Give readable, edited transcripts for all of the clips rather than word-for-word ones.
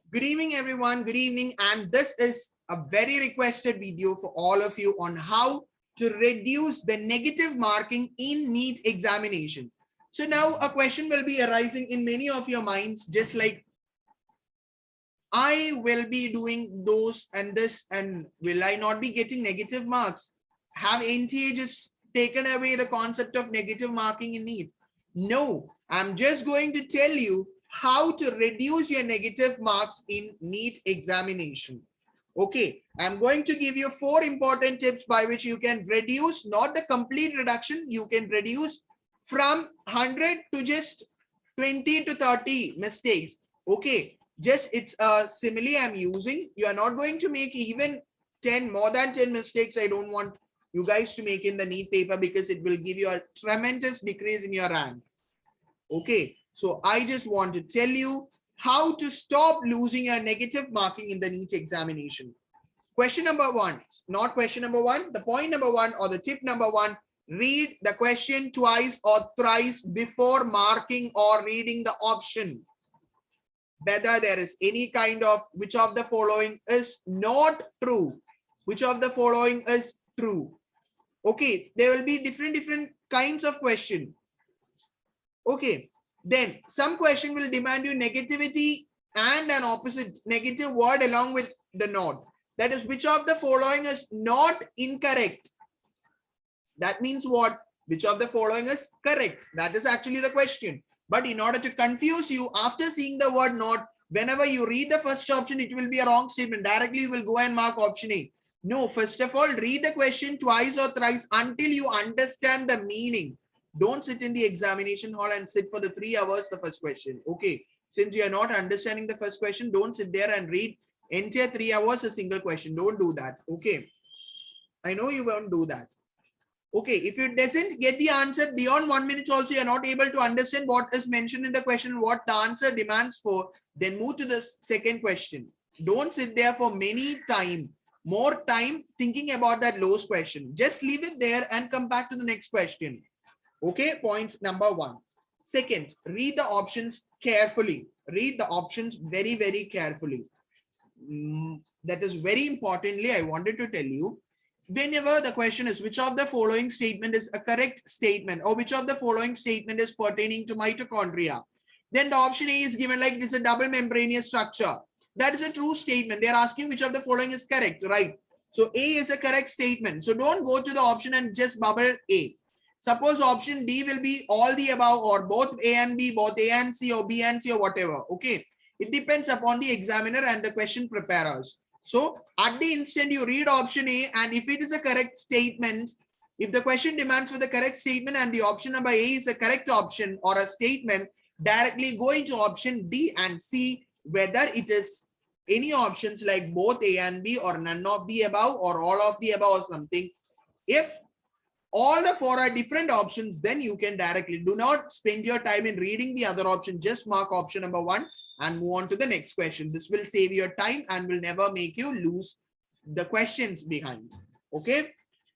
Good evening, everyone. Good evening. And this is a very requested video for all of you on how to reduce the negative marking in NEET examination. So now a question will be arising in many of your minds, just like I will be doing those and this, and will I not be getting negative marks? Have NTA just taken away the concept of negative marking in NEET? No, I'm just going to tell you how to reduce your negative marks in NEET examination. Okay, I'm going to give you 4 important tips by which you can reduce, not the complete reduction, you can reduce from 100 to just 20 to 30 mistakes. Okay, just it's a simile I'm using. You are not going to make even 10 more than 10 mistakes. I don't want you guys to make in the NEET paper because it will give you a tremendous decrease in your rank. Okay, so I just want to tell you how to stop losing your negative marking in the NEET examination. Question number 1, not question number 1, the point number 1 or the tip number 1, read the question twice or thrice before marking or reading the option. Whether there is any kind of which of the following is not true, which of the following is true. Okay, there will be different kinds of question. Okay, then some question will demand you negativity and an opposite negative word along with the not. That is, which of the following is not incorrect? That means what? Which of the following is correct? That is actually the question. But in order to confuse you, after seeing the word not, whenever you read the first option, it will be a wrong statement. Directly you will go and mark option A. No, first of all, read the question twice or thrice until you understand the meaning. Don't sit in the examination hall and sit for the 3 hours the first question. Okay, since you are not understanding the first question, don't sit there and read entire 3 hours a single question. Don't do that. Okay, I know you won't do that. Okay, if you doesn't get the answer beyond 1 minute also, you're not able to understand what is mentioned in the question, what the answer demands for, then move to the second question. Don't sit there for more time thinking about that lowest question. Just leave it there and come back to the next question. Okay, points number 1. Second, read the options carefully. Read the options very carefully. That is very importantly, I wanted to tell you, whenever the question is which of the following statement is a correct statement or which of the following statement is pertaining to mitochondria, then the option A is given like this is a double membranous structure. That is a true statement. They're asking which of the following is correct, right? So A is a correct statement. So don't go to the option and just bubble A. Suppose option D will be all the above or both A and B, both A and C or B and C or whatever. Okay. It depends upon the examiner and the question preparers. So at the instant you read option A, and if it is a correct statement, if the question demands for the correct statement and the option number A is a correct option or a statement, directly go into option D and see whether it is any options like both A and B or none of the above or all of the above or something. If all the 4 are different options, then you can directly do not spend your time in reading the other option. Just mark option number 1 and move on to the next question. This will save your time and will never make you lose the questions behind. Okay.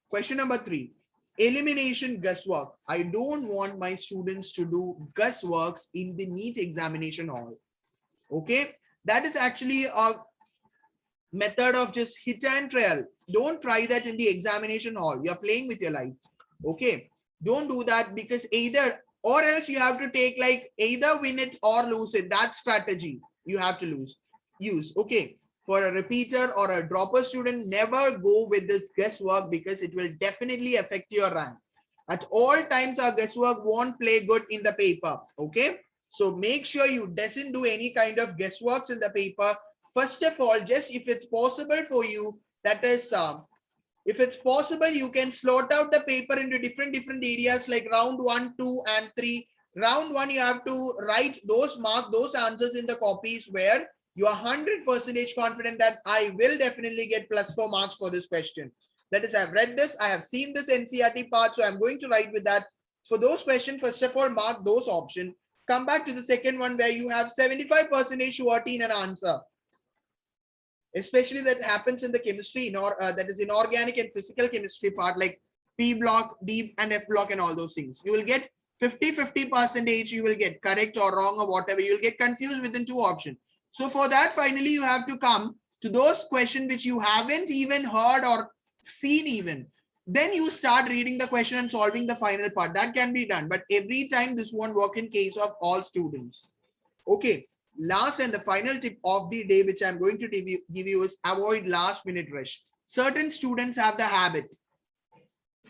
Question number 3, elimination guesswork. I don't want my students to do guessworks in the NEET examination hall. Okay. That is actually a method of just hit and trail. Don't try that in the examination hall. You're playing with your life. Okay. Don't do that, because either or else you have to take like either win it or lose it. That strategy you have to use. Okay. For a repeater or a dropper student, never go with this guesswork, because it will definitely affect your rank. At all times, our guesswork won't play good in the paper. Okay. So make sure you doesn't do any kind of guessworks in the paper. First of all, just if it's possible for you, that is, if it's possible, you can slot out the paper into different areas like round 1, 2, and 3. Round 1, you have to write mark those answers in the copies where you are 100% confident that I will definitely get +4 marks for this question. That is, I've read this, I have seen this NCERT part, so I'm going to write with that. For those questions, first of all, mark those options. Come back to the second one where you have 75% surety in an answer. Especially that happens in the chemistry, that is inorganic and physical chemistry part, like P block, D and F block and all those things. You will get 50% you will get correct or wrong or whatever. You'll get confused within 2 options. So for that, finally, you have to come to those questions which you haven't even heard or seen even. Then you start reading the question and solving the final part. That can be done. But every time this won't work in case of all students. Okay. Last and the final tip of the day, which I'm going to give you is avoid last minute rush. Certain students have the habit.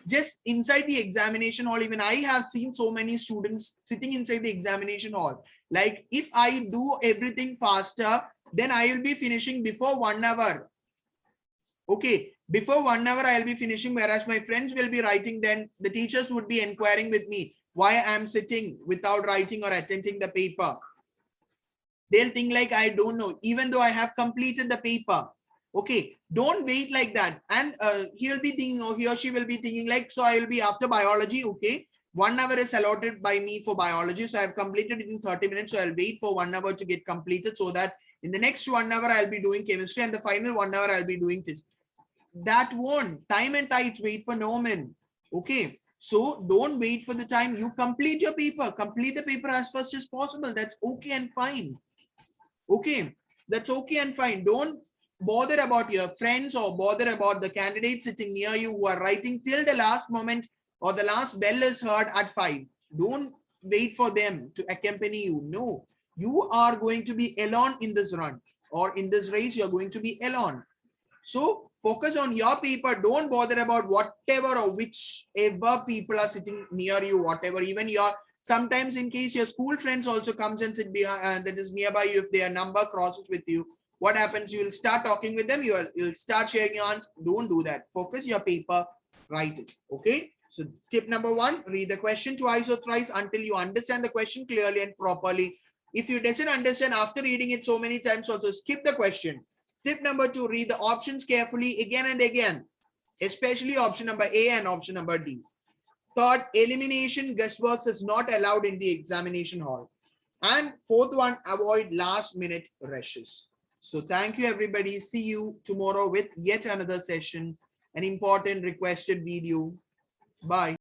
Just inside the examination hall, even I have seen so many students sitting inside the examination hall. Like if I do everything faster, then I will be finishing before 1 hour. Okay, before 1 hour I'll be finishing, whereas my friends will be writing. Then the teachers would be inquiring with me why I'm sitting without writing or attempting the paper. They'll think like I don't know, even though I have completed the paper. Okay, don't wait like that. And he'll be thinking, or he or she will be thinking like, so I will be after biology. Okay, 1 hour is allotted by me for biology, so I've completed it in 30 minutes. So I'll wait for 1 hour to get completed, so that in the next 1 hour I'll be doing chemistry, and the final 1 hour I'll be doing physics. That won't. Time and tides wait for no man. Okay, so don't wait for the time. You complete your paper. Complete the paper as fast as possible. That's okay and fine. Okay, that's okay and fine. Don't bother about your friends or bother about the candidates sitting near you who are writing till the last moment or the last bell is heard at 5. Don't wait for them to accompany you. No, you are going to be alone in this run, or in this race. You're going to be alone. So focus on your paper. Don't bother about whatever or whichever people are sitting near you, whatever, even your, sometimes in case your school friends also comes and sit behind, that is nearby you, if their number crosses with you, what happens? You will start talking with them. You'll start sharing your answers. Don't do that. Focus your paper, write it. Okay. So tip number 1, read the question twice or thrice until you understand the question clearly and properly. If you doesn't understand after reading it so many times, also skip the question. Tip number 2, read the options carefully again and again, especially option number A and option number D. Third, elimination guesswork is not allowed in the examination hall. And fourth one, avoid last minute rushes. So thank you, everybody. See you tomorrow with yet another session, an important requested video. Bye.